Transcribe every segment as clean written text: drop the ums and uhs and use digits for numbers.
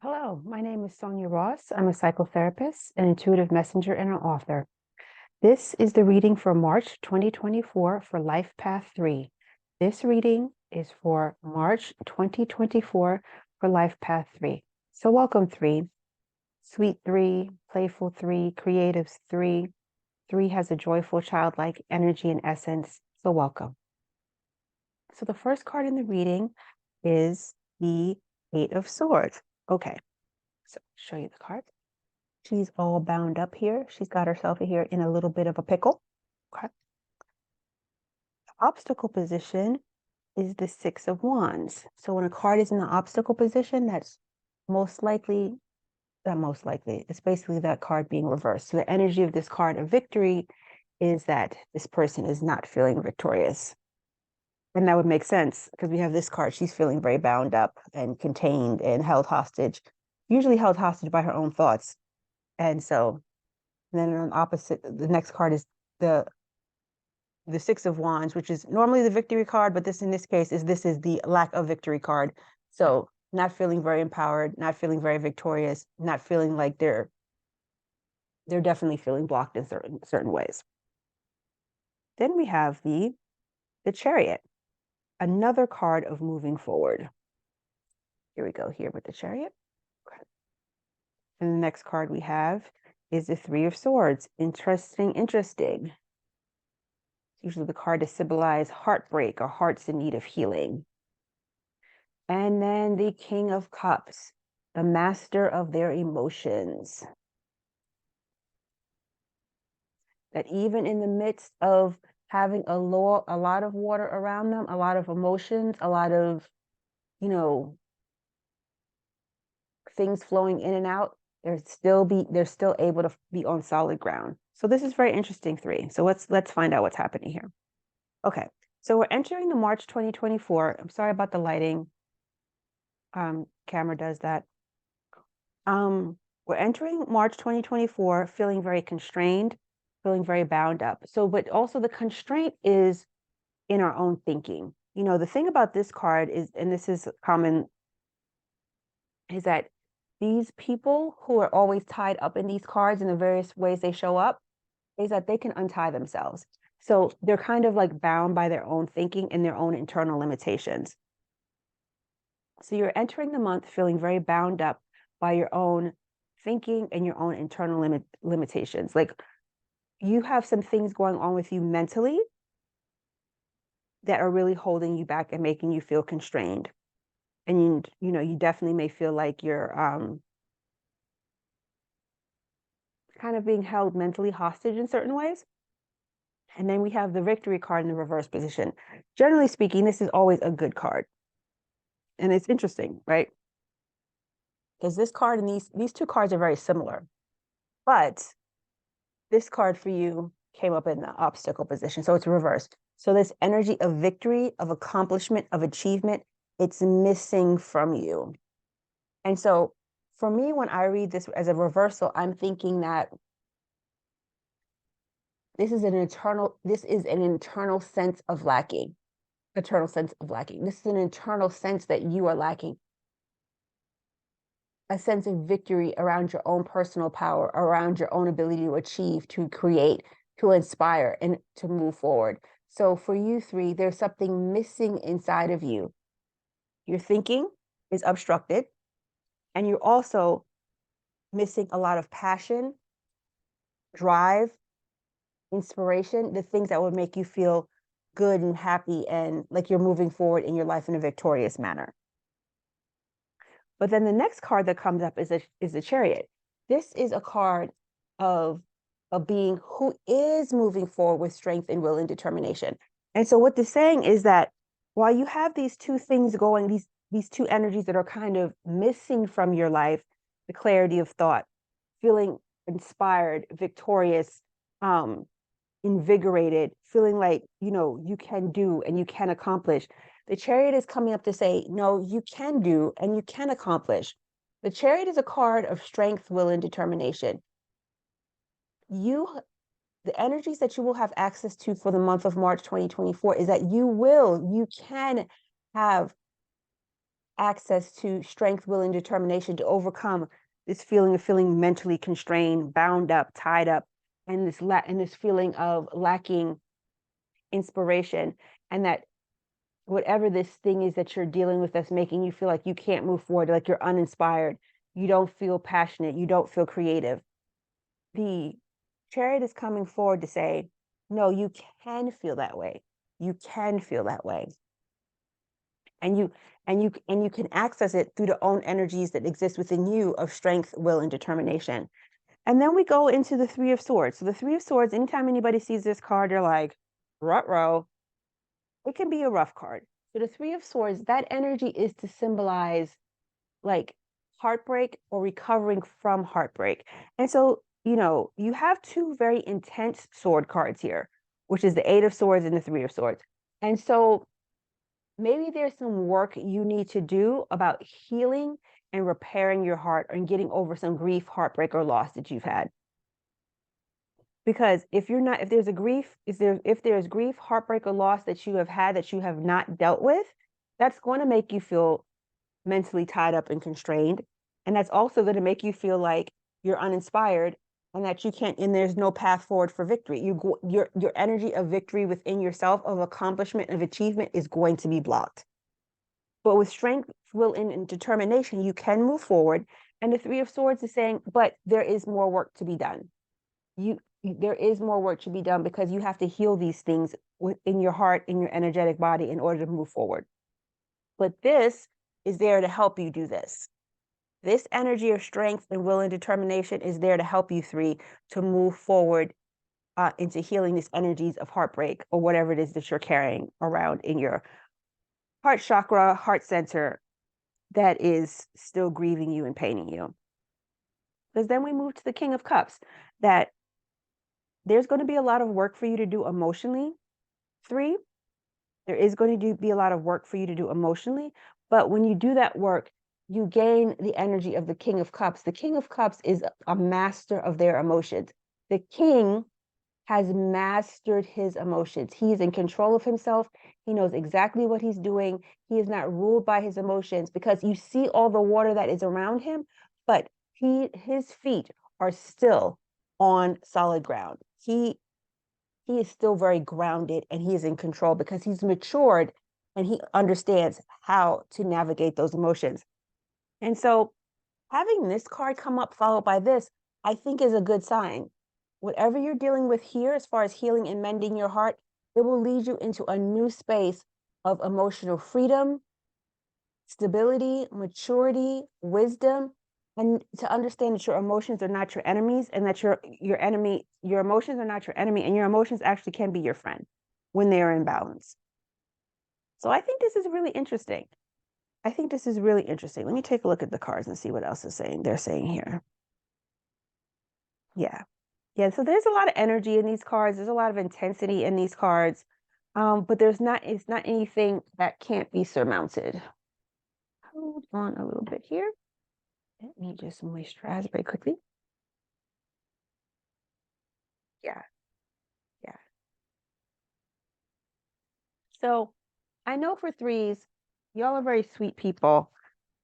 Hello, my name is Sonia Ross. I'm a psychotherapist, an intuitive messenger, and an author. This is the reading for March 2024 for Life Path 3. This reading is for March 2024 for Life Path 3. So welcome 3, sweet 3, playful 3, creatives 3. 3 has a joyful childlike energy and essence. So welcome. So the first card in the reading is the Eight of Swords. Okay, so show you the card. She's all bound up here. She's got herself here in a little bit of a pickle. Okay. The obstacle position is the Six of Wands. So when a card is in the obstacle position, that's most likely, it's basically that card being reversed. So the energy of this card of victory is that this person is not feeling victorious. And that would make sense because we have this card. She's feeling very bound up and contained and held hostage, usually held hostage by her own thoughts. And so then on opposite, the next card is the Six of Wands, which is normally the victory card, but this in this case is the lack of victory card. So not feeling very empowered, not feeling very victorious, not feeling like they're definitely feeling blocked in certain ways. Then we have the Chariot, another card of moving forward. Here we go here with the Chariot. Okay. And the next card we have is the Three of Swords. Interesting. Usually the card to symbolize heartbreak or hearts in need of healing. And then the King of Cups, the master of their emotions. That even in the midst of having a lot of water around them, a lot of emotions, a lot of, things flowing in and out, they're still able to be on solid ground. So this is very interesting 3. So let's find out what's happening here. Okay, so we're entering the March 2024. I'm sorry about the lighting. Camera does that. We're entering March 2024 feeling very constrained, feeling very bound up. So, but also the constraint is in our own thinking. The thing about this card is, and this is common, is that these people who are always tied up in these cards in the various ways they show up, is that they can untie themselves. So they're kind of like bound by their own thinking and their own internal limitations. So you're entering the month feeling very bound up by your own thinking and your own internal limitations. Like you have some things going on with you mentally that are really holding you back and making you feel constrained. And you definitely may feel like you're kind of being held mentally hostage in certain ways. And then we have the victory card in the reverse position. Generally speaking, this is always a good card. And it's interesting, right? Because this card and these two cards are very similar. But this card for you came up in the obstacle position. So it's reversed. So this energy of victory, of accomplishment, of achievement, it's missing from you. And so for me, when I read this as a reversal, I'm thinking that this is an internal sense of lacking. This is an internal sense that you are lacking. A sense of victory around your own personal power, around your own ability to achieve, to create, to inspire, and to move forward. So for you 3, there's something missing inside of you. Your thinking is obstructed, and you're also missing a lot of passion, drive, inspiration, the things that would make you feel good and happy and like you're moving forward in your life in a victorious manner. But then the next card that comes up is the Chariot. This is a card of a being who is moving forward with strength and will and determination. And so what this saying is that while you have these two things going, these two energies that are kind of missing from your life, the clarity of thought, feeling inspired, victorious, invigorated, feeling like, you can do and you can accomplish. The Chariot is coming up to say, no, you can do and you can accomplish. The Chariot is a card of strength, will, and determination. The energies that you will have access to for the month of March 2024 is that you can have access to strength, will, and determination to overcome this feeling of feeling mentally constrained, bound up, tied up, and this feeling of lacking inspiration, and that whatever this thing is that you're dealing with that's making you feel like you can't move forward, like you're uninspired, you don't feel passionate, you don't feel creative. The Chariot is coming forward to say, no, you can feel that way. You can feel that way. And you can access it through the own energies that exist within you of strength, will, and determination. And then we go into the Three of Swords. So the Three of Swords, anytime anybody sees this card, they're like, ruh-roh. It can be a rough card. So the Three of Swords, that energy is to symbolize like heartbreak or recovering from heartbreak. And so, you have two very intense sword cards here, which is the Eight of Swords and the Three of Swords. And so maybe there's some work you need to do about healing and repairing your heart and getting over some grief, heartbreak, or loss that you've had. Because if there's grief, heartbreak, or loss that you have had that you have not dealt with, that's going to make you feel mentally tied up and constrained. And that's also going to make you feel like you're uninspired and that you can't, and there's no path forward for victory. Your energy of victory within yourself, of accomplishment, of achievement is going to be blocked. But with strength, will, and determination, you can move forward. And the Three of Swords is saying, but there is more work to be done. There is more work to be done because you have to heal these things within your heart, in your energetic body, in order to move forward. But this is there to help you do this. This energy of strength and will and determination is there to help you three to move forward into healing these energies of heartbreak or whatever it is that you're carrying around in your heart chakra, heart center that is still grieving you and paining you. Because then we move to the King of Cups, that there's going to be a lot of work for you to do emotionally. Three, there is going to be a lot of work for you to do emotionally. But when you do that work, you gain the energy of the King of Cups. The King of Cups is a master of their emotions. The king has mastered his emotions. He is in control of himself. He knows exactly what he's doing. He is not ruled by his emotions, because you see all the water that is around him, but his feet are still on solid ground. He is still very grounded, and he is in control because he's matured and he understands how to navigate those emotions. And so having this card come up followed by this, I think, is a good sign. Whatever you're dealing with here, as far as healing and mending your heart, it will lead you into a new space of emotional freedom, stability, maturity, wisdom, and to understand that your emotions are not your enemies, and that your emotions are not your enemy, and your emotions actually can be your friend when they are in balance. So I think this is really interesting. Let me take a look at the cards and see what else they're saying here. Yeah. So there's a lot of energy in these cards. There's a lot of intensity in these cards. But it's not anything that can't be surmounted. Hold on a little bit here. Let me just moisturize very quickly. Yeah. So I know for threes, y'all are very sweet people,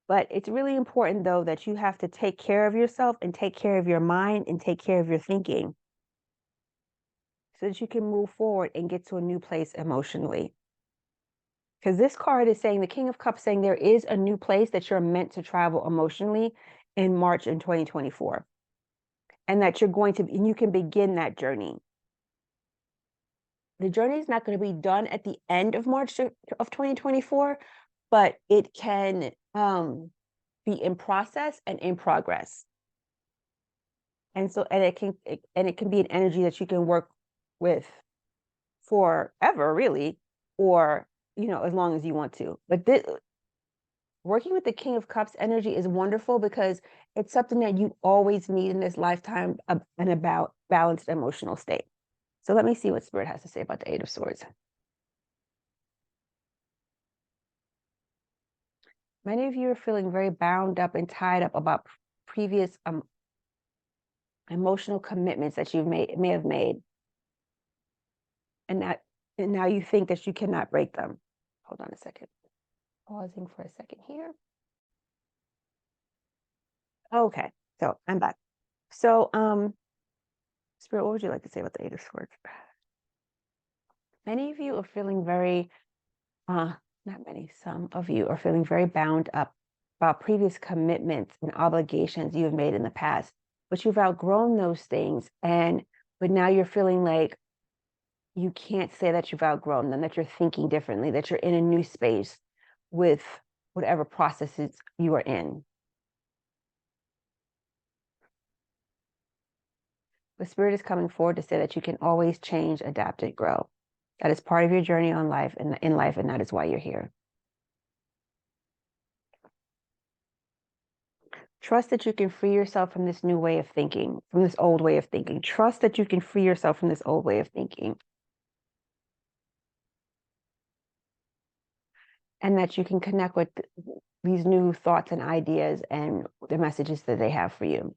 but it's really important, though, that you have to take care of yourself and take care of your mind and take care of your thinking so that you can move forward and get to a new place emotionally. Because this card is saying, the King of Cups, saying there is a new place that you're meant to travel emotionally in March in 2024. And that you can begin that journey. The journey is not going to be done at the end of March of 2024, but it can be in process and in progress. And so, and it can be an energy that you can work with forever, really, or, as long as you want to. But working with the King of Cups energy is wonderful because it's something that you always need in this lifetime, and about balanced emotional state. So let me see what Spirit has to say about the Eight of Swords. Many of you are feeling very bound up and tied up about previous emotional commitments that you may have made. And now you think that you cannot break them. Hold on a second. pausing for a second here. Okay, so I'm back. So, Spirit, what would you like to say about the Eight of Swords? Many of you are feeling very, not many, some of you are feeling very bound up about previous commitments and obligations you have made in the past, but you've outgrown those things. But now you're feeling like you can't say that you've outgrown them, that you're thinking differently, that you're in a new space with whatever processes you are in. The Spirit is coming forward to say that you can always change, adapt, and grow. That is part of your journey on life and in life, and that is why you're here. Trust that you can free yourself from this new way of thinking, from this old way of thinking. Trust that you can free yourself from this old way of thinking. And that you can connect with these new thoughts and ideas and the messages that they have for you.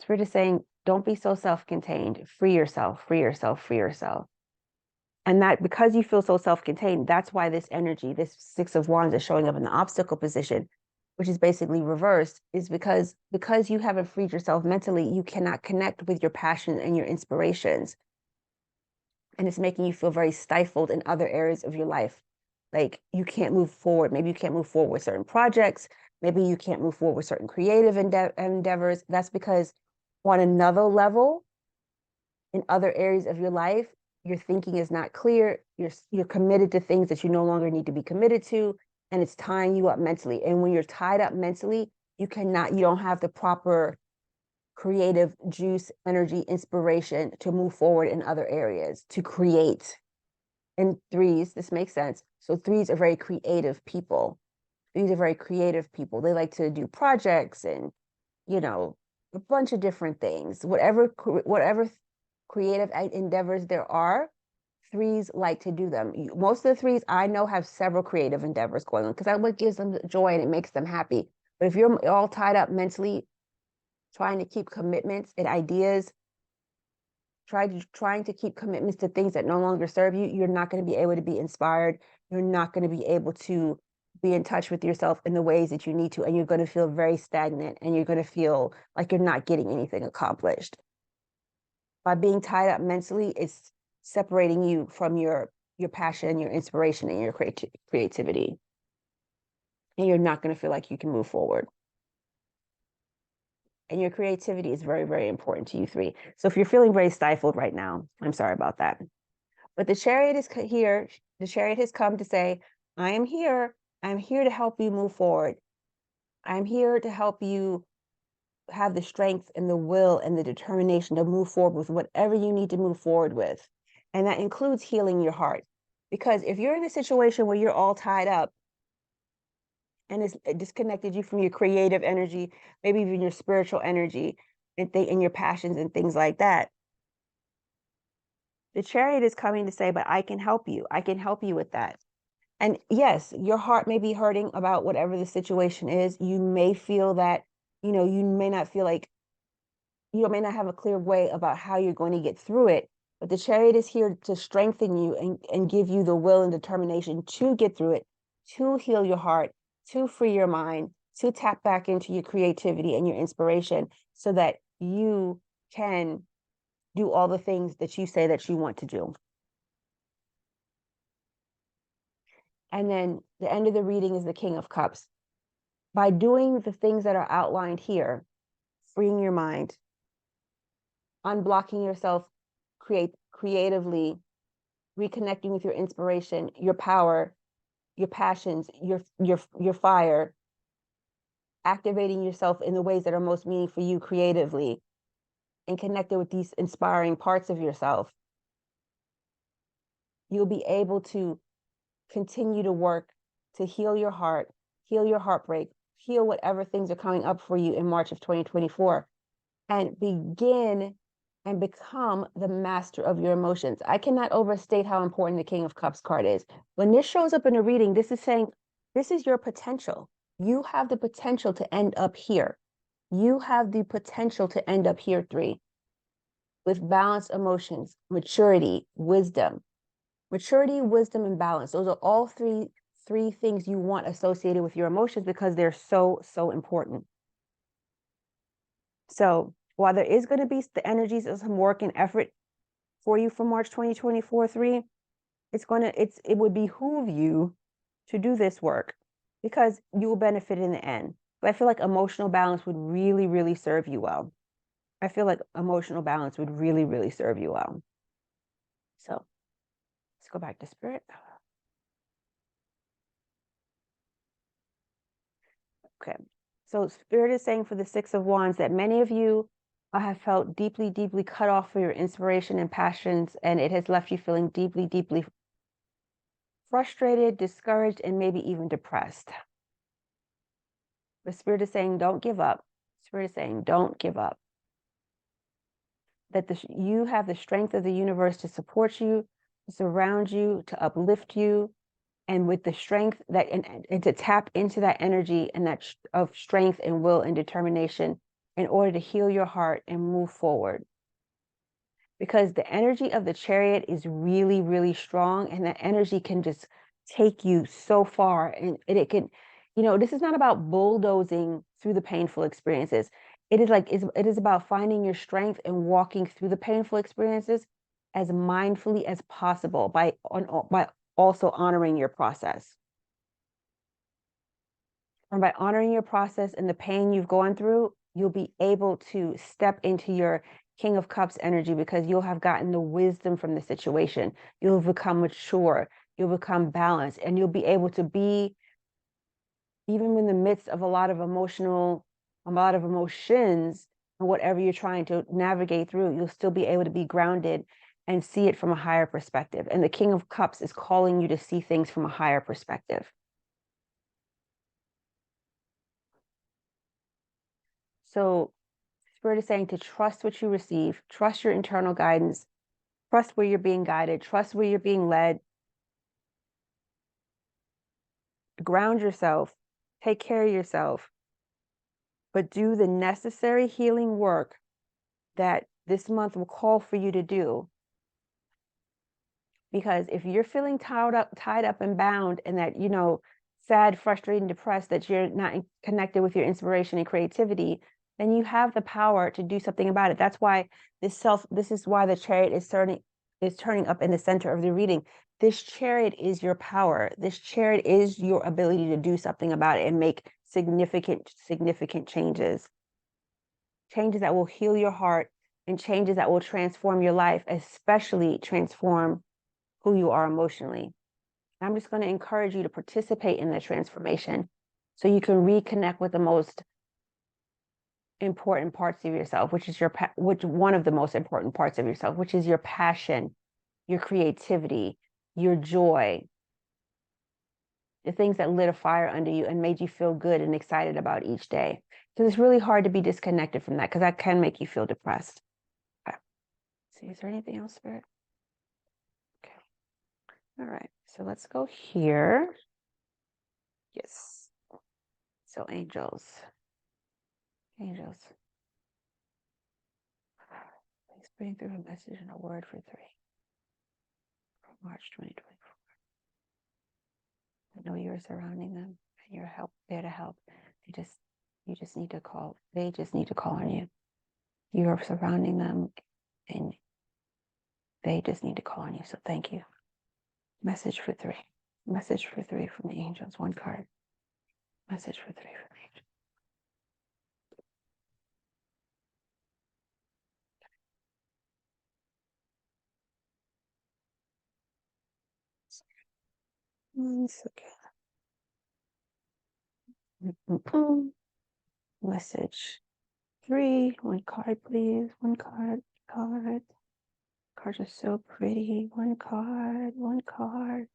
Spirit is saying, don't be so self-contained. Free yourself, free yourself, free yourself. And that because you feel so self-contained, that's why this energy, this Six of Wands is showing up in the obstacle position, which is basically reversed, is because you haven't freed yourself mentally, you cannot connect with your passion and your inspirations. And it's making you feel very stifled in other areas of your life. Like you can't move forward. Maybe you can't move forward with certain projects. Maybe you can't move forward with certain creative endeavors. That's because on another level, in other areas of your life, your thinking is not clear. You're committed to things that you no longer need to be committed to, and it's tying you up mentally. And when you're tied up mentally, you don't have the proper creative juice, energy, inspiration to move forward in other areas, to create. And threes, this makes sense. So threes are very creative people. These are very creative people. They like to do projects and, a bunch of different things. Whatever creative endeavors there are, threes like to do them. Most of the threes I know have several creative endeavors going on because that's what gives them joy and it makes them happy. But if you're all tied up mentally, trying to keep commitments and ideas, trying to keep commitments to things that no longer serve you, you're not going to be able to be inspired. You're not going to be able to be in touch with yourself in the ways that you need to, and you're going to feel very stagnant and you're going to feel like you're not getting anything accomplished. By being tied up mentally, it's separating you from your passion, your inspiration, and your creativity. And you're not going to feel like you can move forward. And your creativity is very, very important to you three. So if you're feeling very stifled right now, I'm sorry about that. But the Chariot is here. The Chariot has come to say, I am here. I'm here to help you move forward. I'm here to help you have the strength and the will and the determination to move forward with whatever you need to move forward with. And that includes healing your heart. Because if you're in a situation where you're all tied up and it's disconnected you from your creative energy, maybe even your spiritual energy and your passions and things like that, the Chariot is coming to say, but I can help you. I can help you with that. And yes, your heart may be hurting about whatever the situation is. You may feel that, you may not feel like, you may not have a clear way about how you're going to get through it, but the Chariot is here to strengthen you and give you the will and determination to get through it, to heal your heart, to free your mind, to tap back into your creativity and your inspiration so that you can do all the things that you say that you want to do. And then the end of the reading is the King of Cups. By doing the things that are outlined here, freeing your mind, unblocking yourself creatively, reconnecting with your inspiration, your power, your passions, your fire, activating yourself in the ways that are most meaningful for you creatively, and connected with these inspiring parts of yourself, you'll be able to continue to work to heal your heart, heal your heartbreak, heal whatever things are coming up for you in March of 2024, and begin and become the master of your emotions. I cannot overstate how important the King of Cups card is. When this shows up in a reading, this is saying, this is your potential. You have the potential to end up here. You have the potential to end up here, three, with balanced emotions, maturity, wisdom, Maturity, wisdom, and balance. Those are all three things you want associated with your emotions because they're so important. So while there is going to be the energies of some work and effort for you for March 2024 3, it would behoove you to do this work because you will benefit in the end. But I feel like emotional balance would really serve you well. I feel like emotional balance would really serve you well. So let's go back to spirit. Okay. So spirit is saying for the Six of Wands that many of you have felt deeply cut off for your inspiration and passions, and it has left you feeling deeply frustrated, discouraged, and maybe even depressed. The spirit is saying, don't give up. Spirit is saying, don't give up. That you have the strength of the universe to support you, to surround you, to uplift you, and with the strength that and to tap into that energy and that of strength and will and determination in order to heal your heart and move forward. Because the energy of the Chariot is really strong, and that energy can just take you so far, and it can, this is not about bulldozing through the painful experiences. It is about finding your strength and walking through the painful experiences as mindfully as possible by also honoring your process. And by honoring your process and the pain you've gone through, you'll be able to step into your King of Cups energy because you'll have gotten the wisdom from the situation. You'll become mature, you'll become balanced, and you'll be able to be, even in the midst of a lot of emotions and whatever you're trying to navigate through, you'll still be able to be grounded and see it from a higher perspective. And the King of Cups is calling you to see things from a higher perspective. So Spirit is saying to trust what you receive, trust your internal guidance, trust where you're being guided, trust where you're being led. Ground yourself, take care of yourself, but do the necessary healing work that this month will call for you to do. Because if you're feeling tied up and bound, and that, sad, frustrated, and depressed, that you're not connected with your inspiration and creativity, then you have the power to do something about it. That's why this is why the Chariot is turning up in the center of the reading. This Chariot is your power. This Chariot is your ability to do something about it and make significant changes. Changes that will heal your heart and changes that will transform your life, especially transform who you are emotionally. I'm just going to encourage you to participate in the transformation so you can reconnect with the most important parts of yourself, which is one of the most important parts of yourself, which is your passion, your creativity, your joy, the things that lit a fire under you and made you feel good and excited about each day. Because it's really hard to be disconnected from that, because that can make you feel depressed. Okay. See, is there anything else, Spirit? Okay. All right. So let's go here. Yes. So angels. Angels. Please bring through a message and a word for 3 from March 2024. I know you're surrounding them and you're there to help. You just need to call. They just need to call on you. You are surrounding them and they just need to call on you. So thank you. Message for 3. Message for 3 from the angels. 1 card. Message for 3 from the angels. One second. Message 3. 1 card, please. 1 card. Cards are so pretty. 1 card. 1 card.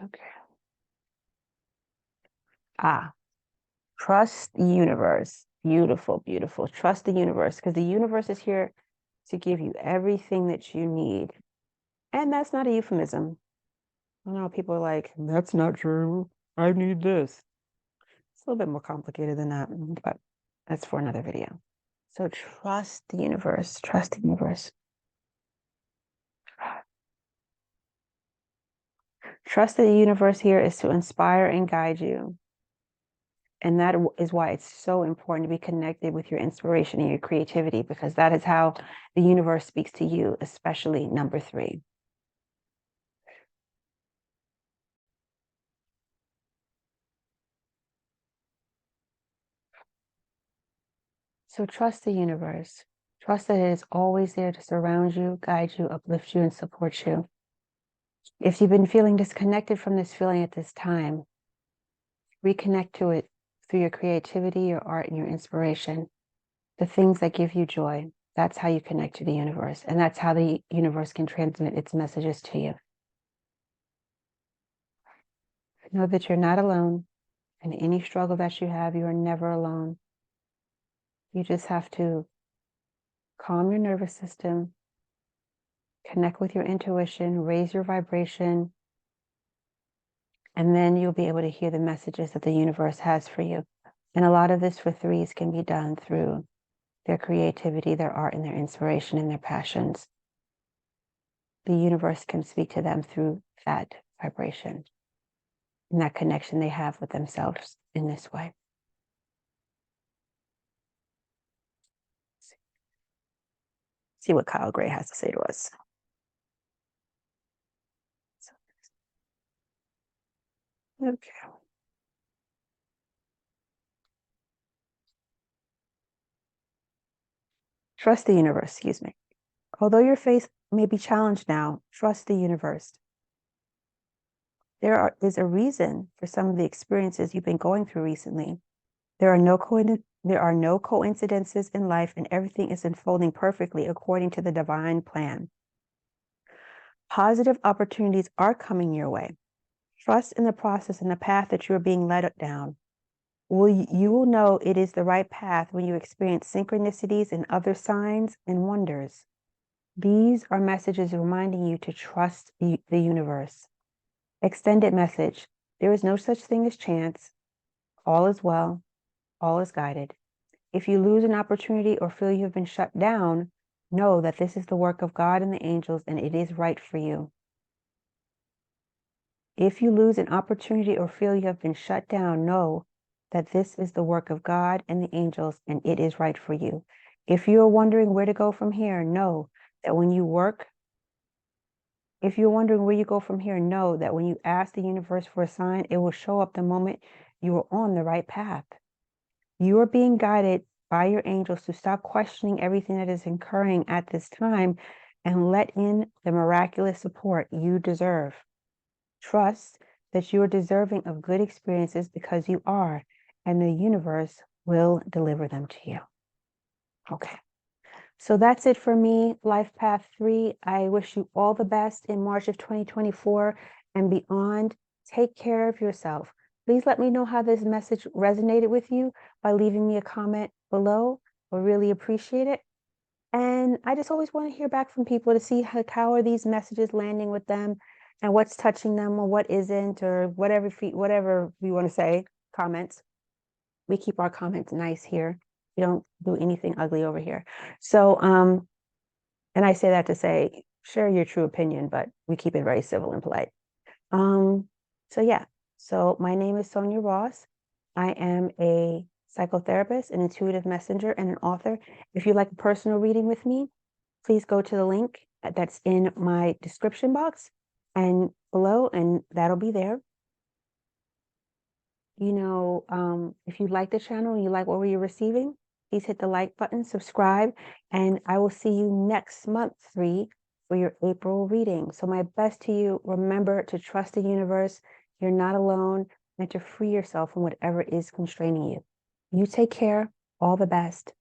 Okay. Trust the universe. Beautiful. Trust the universe, because the universe is here to give you everything that you need. And that's not a euphemism. I know people are like, that's not true. I need this. It's a little bit more complicated than that, but that's for another video. So trust the universe, trust the universe. Trust that the universe here is to inspire and guide you. And that is why it's so important to be connected with your inspiration and your creativity, because that is how the universe speaks to you, especially number 3. So trust the universe. Trust that it is always there to surround you, guide you, uplift you, and support you. If you've been feeling disconnected from this feeling at this time, reconnect to it through your creativity, your art, and your inspiration. The things that give you joy. That's how you connect to the universe. And that's how the universe can transmit its messages to you. Know that you're not alone. In any struggle that you have, you are never alone. You just have to calm your nervous system, connect with your intuition, raise your vibration, and then you'll be able to hear the messages that the universe has for you. And a lot of this for 3s can be done through their creativity, their art, and their inspiration and their passions. The universe can speak to them through that vibration and that connection they have with themselves in this way. See what Kyle Gray has to say to us. Okay. Trust the universe, excuse me. Although your faith may be challenged now, trust the universe. There is a reason for some of the experiences you've been going through recently. There are no coincidences in life, and everything is unfolding perfectly according to the divine plan. Positive opportunities are coming your way. Trust in the process and the path that you are being led down. You will know it is the right path when you experience synchronicities and other signs and wonders. These are messages reminding you to trust the universe. Extended message. There is no such thing as chance. All is well. All is guided. If you lose an opportunity or feel you have been shut down, know that this is the work of God and the angels, and it is right for you. If you lose an opportunity or feel you have been shut down, know that this is the work of God and the angels, and it is right for you. If you are wondering where to go from here, know that when you work, if you're wondering where you go from here, know that when you ask the universe for a sign, it will show up the moment you are on the right path. You are being guided by your angels to stop questioning everything that is occurring at this time and let in the miraculous support you deserve. Trust that you are deserving of good experiences because you are, and the universe will deliver them to you. Okay. So that's it for me, Life Path 3. I wish you all the best in March of 2024 and beyond. Take care of yourself. Please let me know how this message resonated with you by leaving me a comment below. I really appreciate it. And I just always want to hear back from people to see how are these messages landing with them and what's touching them or what isn't, or whatever we want to say, comments. We keep our comments nice here. We don't do anything ugly over here. So, and I say that to say, share your true opinion, but we keep it very civil and polite. So yeah, so my name is Sonia Ross. I am a psychotherapist, an intuitive messenger, and an author. If you'd like a personal reading with me, please go to the link that's in my description box and below, and that'll be there. You know, if you like the channel and you like what we're receiving, please hit the like button, subscribe, and I will see you next month 3 for your April reading. So my best to you, remember to trust the universe. You're not alone, and to free yourself from whatever is constraining you. You take care. All the best.